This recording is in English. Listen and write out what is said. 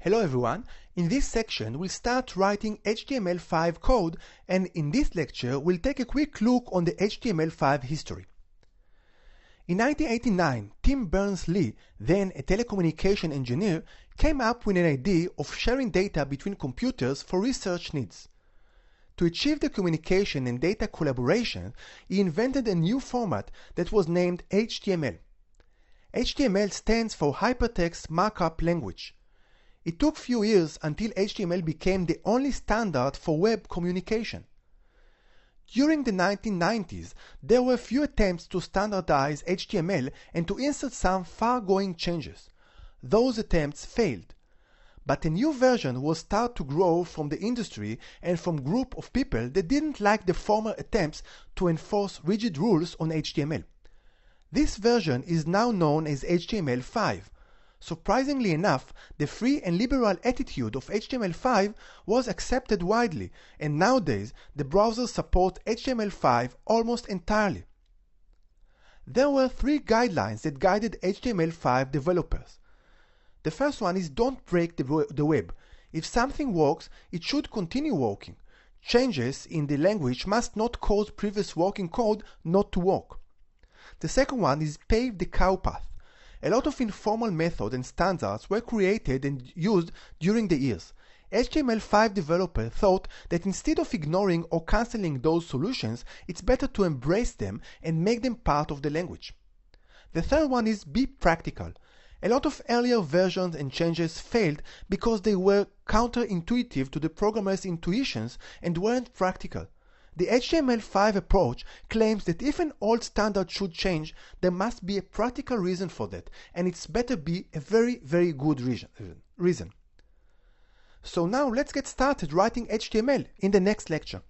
Hello everyone, in this section we'll start writing HTML5 code, and in this lecture we'll take a quick look on the HTML5 history. In 1989, Tim Berners-Lee, then a telecommunication engineer, came up with an idea of sharing data between computers for research needs. To achieve the communication and data collaboration, he invented a new format that was named HTML. HTML stands for Hypertext Markup Language. It took few years until HTML became the only standard for web communication. During the 1990s, there were few attempts to standardize HTML and to insert some far-going changes. Those attempts failed. But a new version was started to grow from the industry and from a group of people that didn't like the former attempts to enforce rigid rules on HTML. This version is now known as HTML5. Surprisingly enough, the free and liberal attitude of HTML5 was accepted widely, and nowadays the browsers support HTML5 almost entirely. There were three guidelines that guided HTML5 developers. The first one is don't break the web. If something works, it should continue working. Changes in the language must not cause previous working code not to work. The second one is pave the cow path. A lot of informal methods and standards were created and used during the years. HTML5 developers thought that instead of ignoring or cancelling those solutions, it's better to embrace them and make them part of the language. The third one is be practical. A lot of earlier versions and changes failed because they were counterintuitive to the programmer's intuitions and weren't practical. The HTML5 approach claims that if an old standard should change, there must be a practical reason for that, and it's better be a very, very good reason. So now let's get started writing HTML in the next lecture.